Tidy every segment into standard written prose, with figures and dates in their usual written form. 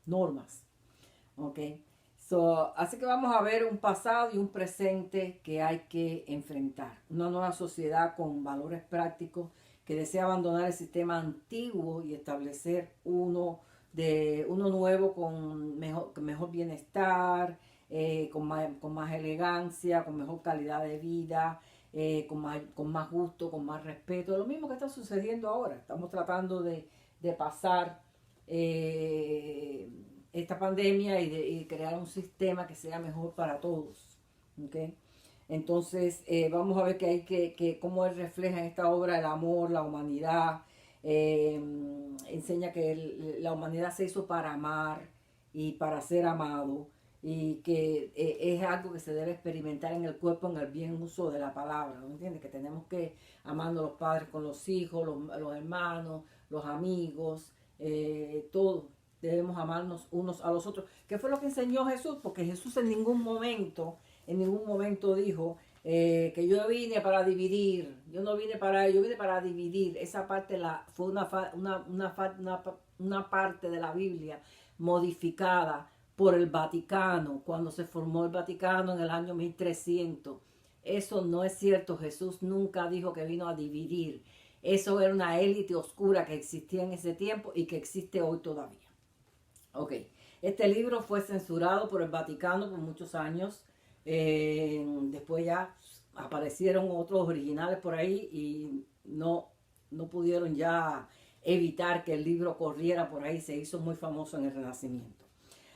normas. ¿Ok? Así que vamos a ver un pasado y un presente que hay que enfrentar. Una nueva sociedad con valores prácticos que desea abandonar el sistema antiguo y establecer uno nuevo con mejor bienestar, con más elegancia, con mejor calidad de vida, con más gusto, con más respeto. Lo mismo que está sucediendo ahora. Estamos tratando de pasar esta pandemia y crear un sistema que sea mejor para todos. ¿Okay? Entonces, vamos a ver cómo él refleja en esta obra el amor, la humanidad. Enseña que la humanidad se hizo para amar y para ser amado, y que es algo que se debe experimentar en el cuerpo, en el bien uso de la palabra, ¿no entiendes? Que tenemos que amando a los padres con los hijos, los hermanos, los amigos, todos debemos amarnos unos a los otros. ¿Qué fue lo que enseñó Jesús? Porque Jesús en ningún momento dijo que yo vine para dividir. Yo no vine para, yo vine para dividir. Esa parte fue una parte de la Biblia modificada por el Vaticano, cuando se formó el Vaticano en el año 1300. Eso no es cierto. Jesús nunca dijo que vino a dividir. Eso era una élite oscura que existía en ese tiempo y que existe hoy todavía. Ok, este libro fue censurado por el Vaticano por muchos años. Después ya aparecieron otros originales por ahí y no pudieron ya evitar que el libro corriera por ahí. Se hizo muy famoso en el Renacimiento.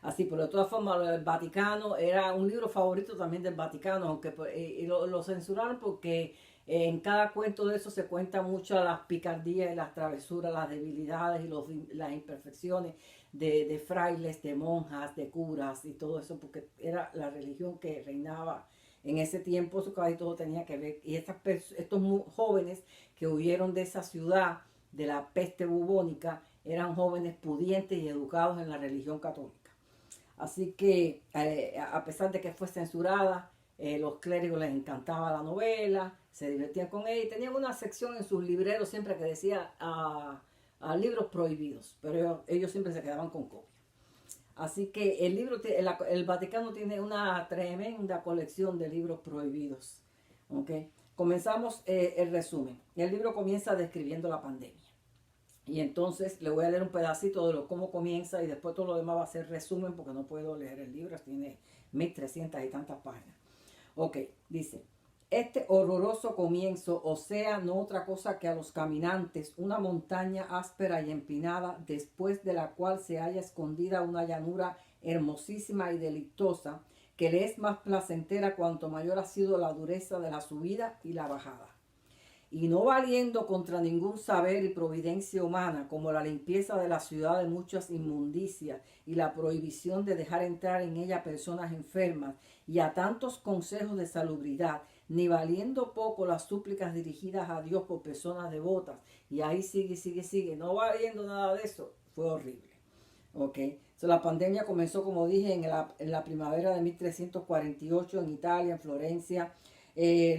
Así, pero de todas formas, el Vaticano era un libro favorito también del Vaticano, aunque lo censuraron porque en cada cuento de eso se cuentan mucho las picardías y las travesuras, las debilidades y las imperfecciones de frailes, de monjas, de curas y todo eso, porque era la religión que reinaba en ese tiempo. Eso casi todo tenía que ver. Y estos jóvenes que huyeron de esa ciudad, de la peste bubónica, eran jóvenes pudientes y educados en la religión católica. Así que a pesar de que fue censurada, los clérigos les encantaba la novela, se divertían con ella y tenían una sección en sus libreros siempre que decía a libros prohibidos, pero ellos siempre se quedaban con copia. Así que el Vaticano tiene una tremenda colección de libros prohibidos. ¿Okay? Comenzamos el resumen. El libro comienza describiendo la pandemia. Y entonces le voy a leer un pedacito de cómo comienza y después todo lo demás va a ser resumen porque no puedo leer el libro, tiene 1300 y tantas páginas. Ok, dice, este horroroso comienzo, o sea, no otra cosa que a los caminantes, una montaña áspera y empinada, después de la cual se halla escondida una llanura hermosísima y delictosa, que le es más placentera cuanto mayor ha sido la dureza de la subida y la bajada. Y no valiendo contra ningún saber y providencia humana, como la limpieza de la ciudad de muchas inmundicias y la prohibición de dejar entrar en ella personas enfermas, y a tantos consejos de salubridad, ni valiendo poco las súplicas dirigidas a Dios por personas devotas, y ahí sigue, no valiendo nada de eso, fue horrible. Ok, la pandemia comenzó, como dije, en la primavera de 1348 en Italia, en Florencia.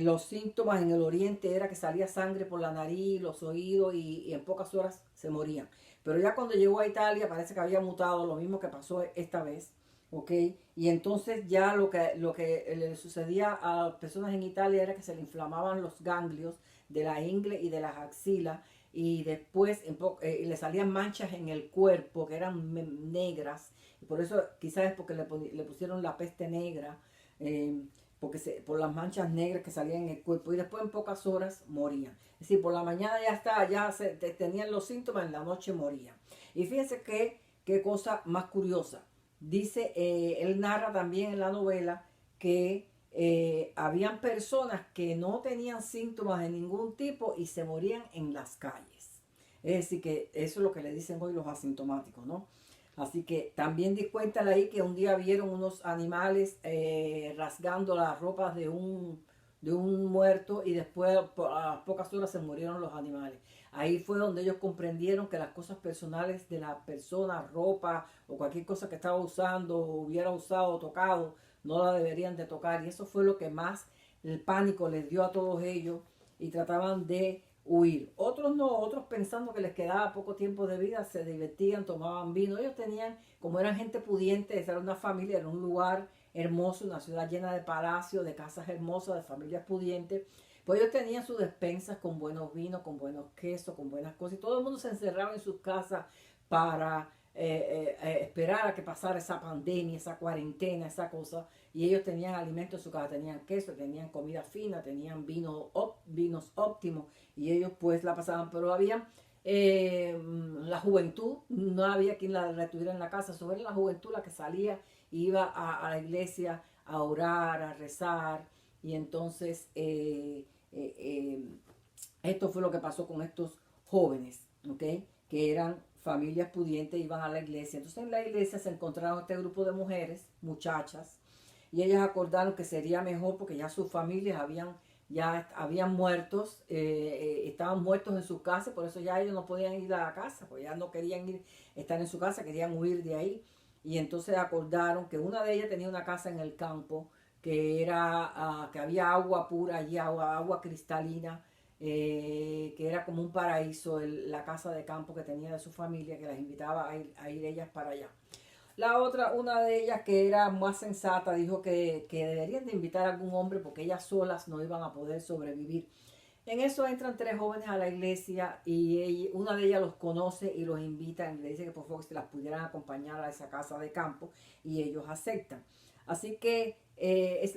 Los síntomas en el oriente era que salía sangre por la nariz, los oídos y en pocas horas se morían. Pero ya cuando llegó a Italia parece que había mutado, lo mismo que pasó esta vez, ¿ok? Y entonces ya lo que le sucedía a las personas en Italia era que se le inflamaban los ganglios de la ingle y de las axilas, y después le salían manchas en el cuerpo que eran negras, y por eso quizás es porque le pusieron la peste negra, porque por las manchas negras que salían en el cuerpo, y después en pocas horas morían. Es decir, por la mañana tenían los síntomas, en la noche morían. Y fíjense qué cosa más curiosa. Dice, él narra también en la novela que habían personas que no tenían síntomas de ningún tipo y se morían en las calles. Es decir, que eso es lo que le dicen hoy los asintomáticos, ¿no? Así que también cuéntale ahí que un día vieron unos animales rasgando las ropas de un muerto, y después a pocas horas se murieron los animales. Ahí fue donde ellos comprendieron que las cosas personales de la persona, ropa o cualquier cosa que estaba usando, o hubiera usado o tocado, no la deberían de tocar. Y eso fue lo que más el pánico les dio a todos ellos, y trataban de huir. Otros no, otros pensando que les quedaba poco tiempo de vida, se divertían, tomaban vino. Ellos tenían, como eran gente pudiente, esa era una familia, era un lugar hermoso, una ciudad llena de palacios, de casas hermosas, de familias pudientes. Pues ellos tenían sus despensas con buenos vinos, con buenos quesos, con buenas cosas. Y todo el mundo se encerraba en sus casas para esperar a que pasara esa pandemia, esa cuarentena, esa cosa. Y ellos tenían alimentos en su casa, tenían queso, tenían comida fina, tenían vinos óptimos. Y ellos pues la pasaban, pero había la juventud, no había quien la retuviera en la casa. Sobre la juventud la que salía, iba a la iglesia a orar, a rezar. Y entonces esto fue lo que pasó con estos jóvenes, ¿ok? Que eran familias pudientes, iban a la iglesia. Entonces en la iglesia se encontraron este grupo de mujeres, muchachas, y ellas acordaron que sería mejor porque ya sus familias habían muertos, estaban muertos en su casa, por eso ya ellos no podían ir a la casa, porque ya no querían estar en su casa, querían huir de ahí. Y entonces acordaron que una de ellas tenía una casa en el campo, que había agua pura allí, agua cristalina, que era como un paraíso, la casa de campo que tenía de su familia, que las invitaba a ir ellas para allá. La otra, una de ellas que era más sensata, dijo que deberían de invitar a algún hombre porque ellas solas no iban a poder sobrevivir. En eso entran tres jóvenes a la iglesia y una de ellas los conoce y los invita y le dice que por favor se las pudieran acompañar a esa casa de campo y ellos aceptan. Así que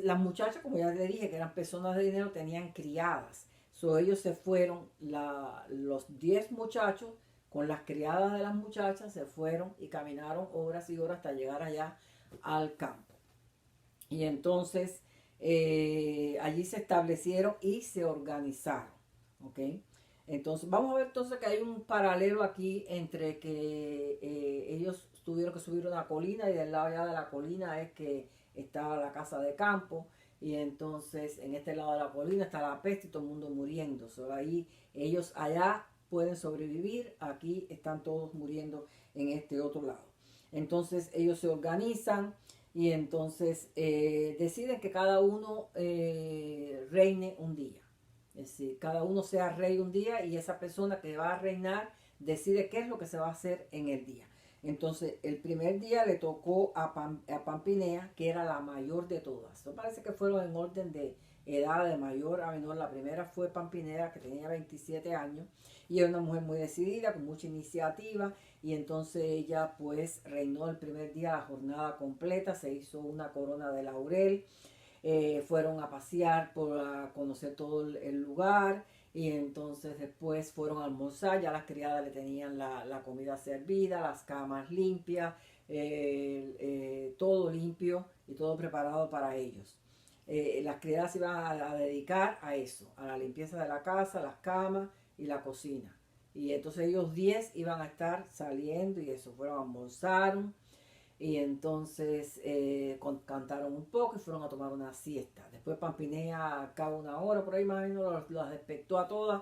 las muchachas, como ya le dije, que eran personas de dinero, tenían criadas. So, ellos se fueron, los 10 muchachos con las criadas de las muchachas se fueron y caminaron horas y horas hasta llegar allá al campo. Y entonces allí se establecieron y se organizaron. ¿Ok? Entonces vamos a ver entonces que hay un paralelo aquí entre que ellos tuvieron que subir una colina y del lado allá de la colina es que estaba la casa de campo y entonces en este lado de la colina está la peste y todo el mundo muriendo. So, ahí ellos allá pueden sobrevivir, aquí están todos muriendo en este otro lado. Entonces ellos se organizan y entonces deciden que cada uno reine un día. Es decir, cada uno sea rey un día y esa persona que va a reinar decide qué es lo que se va a hacer en el día. Entonces, el primer día le tocó a Pampinea, que era la mayor de todas. Esto parece que fueron en orden de edad de mayor a menor. La primera fue Pampinea, que tenía 27 años, y era una mujer muy decidida, con mucha iniciativa, y entonces ella pues reinó el primer día la jornada completa, se hizo una corona de laurel, fueron a pasear a conocer todo el lugar y entonces después fueron a almorzar, ya las criadas le tenían la comida servida, las camas limpias, todo limpio y todo preparado para ellos. Las criadas se iban a dedicar a eso, a la limpieza de la casa, las camas y la cocina. Y entonces ellos 10 iban a estar saliendo y eso, fueron a almorzar y entonces cantaron un poco y fueron a tomar una siesta. Después Pampinea, a cabo una hora por ahí más o menos, los despertó a todas,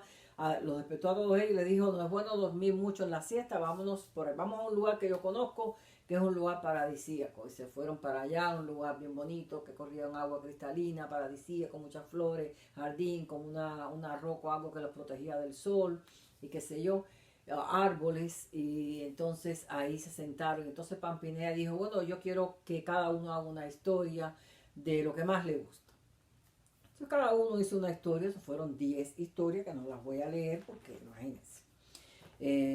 los despertó a todos ellos y les dijo, no es bueno dormir mucho en la siesta, vamos a un lugar que yo conozco, que es un lugar paradisíaco. Y se fueron para allá, un lugar bien bonito, que corría un agua cristalina, paradisíaco, con muchas flores, jardín, con una roca, algo que los protegía del sol y qué sé yo, árboles, y entonces ahí se sentaron. Entonces Pampinea dijo, bueno, yo quiero que cada uno haga una historia de lo que más le gusta. Entonces cada uno hizo una historia, eso fueron 10 historias que no las voy a leer porque imagínense,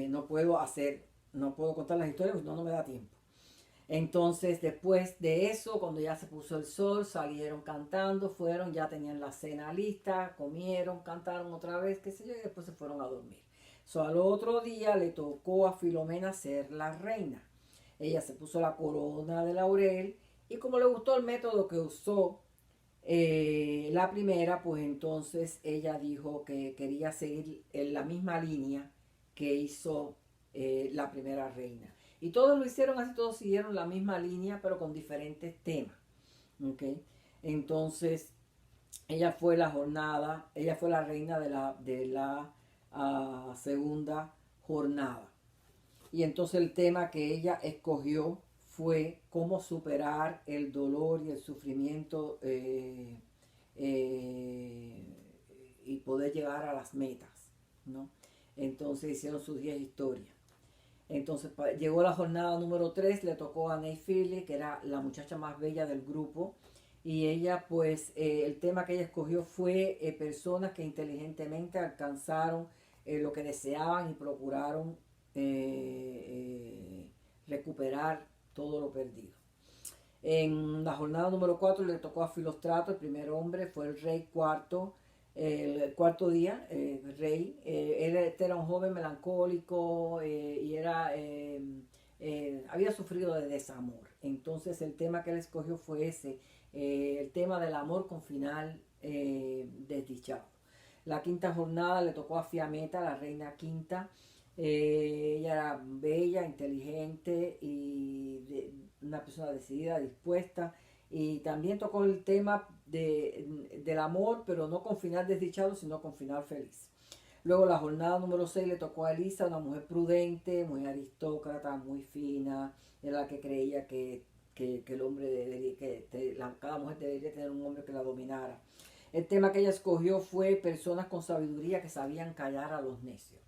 no puedo contar las historias porque no me da tiempo. Entonces después de eso, cuando ya se puso el sol, salieron cantando, fueron, ya tenían la cena lista, comieron, cantaron otra vez, qué sé yo, y después se fueron a dormir. So, al otro día le tocó a Filomena ser la reina. Ella se puso la corona de laurel y como le gustó el método que usó la primera, pues entonces ella dijo que quería seguir en la misma línea que hizo la primera reina. Y todos lo hicieron así, todos siguieron la misma línea, pero con diferentes temas. ¿Okay? Entonces, ella fue la reina de la segunda jornada. Y entonces el tema que ella escogió fue cómo superar el dolor y el sufrimiento y poder llegar a las metas. ¿no? Entonces hicieron sus 10 historias. Entonces llegó la jornada número 3, le tocó a Ney Philly, que era la muchacha más bella del grupo. Y ella, pues, el tema que ella escogió fue personas que inteligentemente alcanzaron lo que deseaban y procuraron recuperar todo lo perdido. En la jornada número 4 le tocó a Filostrato, el primer hombre, fue el rey cuarto, el cuarto día, el rey. Él era un joven melancólico y había sufrido de desamor. Entonces el tema que él escogió fue ese, el tema del amor con final desdichado. La quinta jornada le tocó a Fiametta, la reina quinta. Ella era bella, inteligente y una persona decidida, dispuesta. Y también tocó el tema del amor, pero no con final desdichado, sino con final feliz. Luego la jornada número 6 le tocó a Elisa, una mujer prudente, muy aristócrata, muy fina, era la que creía que el hombre cada mujer debería tener un hombre que la dominara. El tema que ella escogió fue personas con sabiduría que sabían callar a los necios.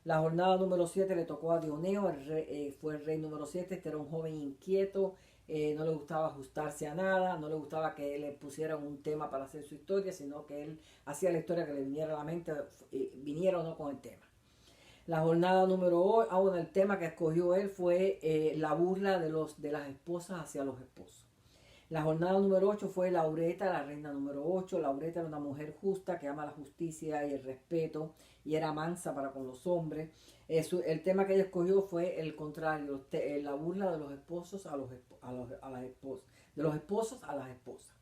La jornada número 7 le tocó a Dioneo, fue el rey número 7, este era un joven inquieto, no le gustaba ajustarse a nada, no le gustaba que le pusieran un tema para hacer su historia, sino que él hacía la historia que le viniera a la mente, viniera o no con el tema. La jornada número 8, bueno, el tema que escogió él fue la burla de las esposas hacia los esposos. La jornada número 8 fue Laureta, la reina número 8. Laureta era una mujer justa que ama la justicia y el respeto y era mansa para con los hombres. El tema que ella escogió fue el contrario, la burla de los esposos a las esposas, de los esposos a las esposas.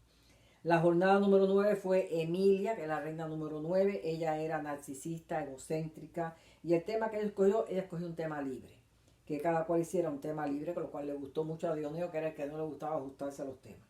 La jornada número 9 fue Emilia, que es la reina número 9. Ella era narcisista, egocéntrica. Y el tema que ella escogió un tema libre. Que cada cual hiciera un tema libre, con lo cual le gustó mucho a Dioneo, que era el que no le gustaba ajustarse a los temas.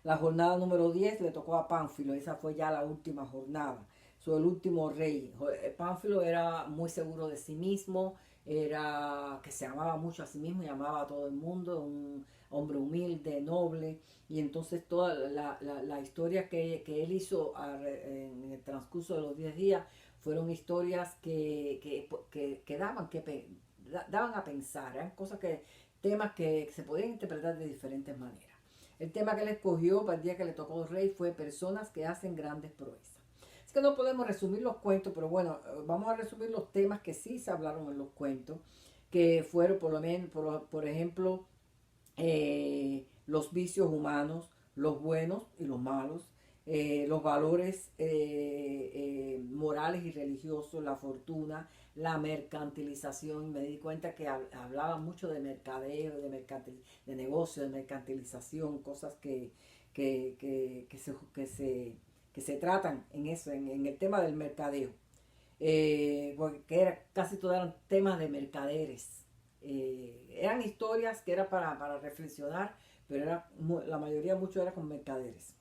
La jornada número 10 le tocó a Pánfilo, esa fue ya la última jornada. El último rey. Pánfilo era muy seguro de sí mismo, era que se amaba mucho a sí mismo y amaba a todo el mundo, un hombre humilde, noble. Y entonces toda la historia que él hizo en el transcurso de los 10 días fueron historias que daban a pensar, eran temas que se podían interpretar de diferentes maneras. El tema que él escogió para el día que le tocó al rey fue personas que hacen grandes proezas. Es que no podemos resumir los cuentos, pero bueno, vamos a resumir los temas que sí se hablaron en los cuentos, que fueron por ejemplo, los vicios humanos, los buenos y los malos, los valores morales y religiosos, la fortuna, la mercantilización. Me di cuenta que hablaba mucho de mercadeo, de negocio, de mercantilización, cosas que se tratan en eso, en el tema del mercadeo. Porque casi todos eran temas de mercaderes. Eran historias que era para reflexionar, pero la mayoría, mucho era con mercaderes.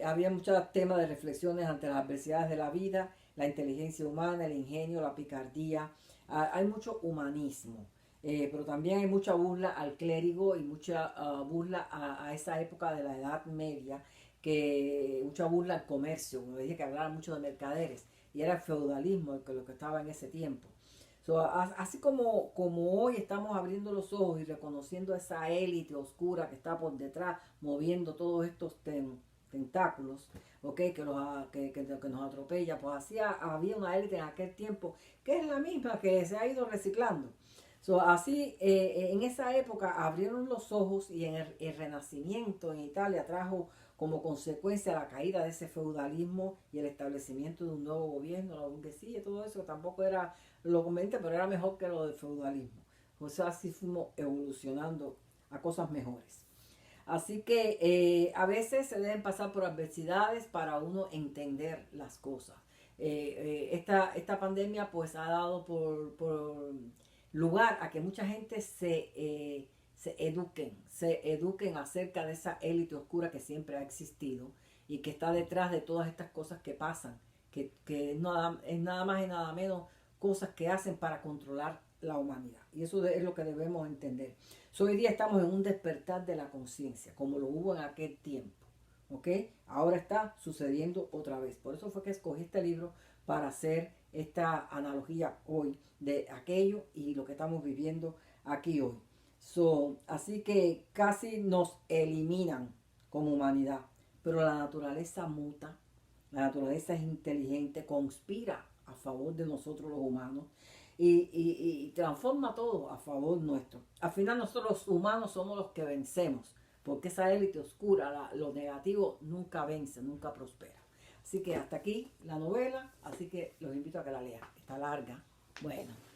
Había muchos temas de reflexiones ante las adversidades de la vida, la inteligencia humana, el ingenio, la picardía. Hay mucho humanismo, pero también hay mucha burla al clérigo y mucha burla a esa época de la Edad Media, mucha burla al comercio, como dije que hablaba mucho de mercaderes, y era el feudalismo lo que estaba en ese tiempo. Así como hoy estamos abriendo los ojos y reconociendo esa élite oscura que está por detrás, moviendo todos estos tentáculos, ¿okay? que nos atropella, pues así había una élite en aquel tiempo que es la misma que se ha ido reciclando. Así, en esa época abrieron los ojos y en el Renacimiento en Italia trajo como consecuencia la caída de ese feudalismo y el establecimiento de un nuevo gobierno, la burguesía, todo eso tampoco era lo conveniente, pero era mejor que lo del feudalismo. Así fuimos evolucionando a cosas mejores. Así que a veces se deben pasar por adversidades para uno entender las cosas. Esta pandemia pues ha dado por lugar a que mucha gente se eduquen acerca de esa élite oscura que siempre ha existido y que está detrás de todas estas cosas que pasan, que es nada más y nada menos cosas que hacen para controlar la humanidad. Y eso es lo que debemos entender. Hoy día estamos en un despertar de la conciencia, como lo hubo en aquel tiempo. ¿Ok? Ahora está sucediendo otra vez. Por eso fue que escogí este libro para hacer esta analogía hoy de aquello y lo que estamos viviendo aquí hoy. Así que casi nos eliminan como humanidad, pero la naturaleza muta, la naturaleza es inteligente, conspira a favor de nosotros los humanos y transforma todo a favor nuestro. Al final nosotros los humanos somos los que vencemos, porque esa élite oscura, lo negativo, nunca vence, nunca prospera. Así que hasta aquí la novela, así que los invito a que la lean. Está larga. Bueno.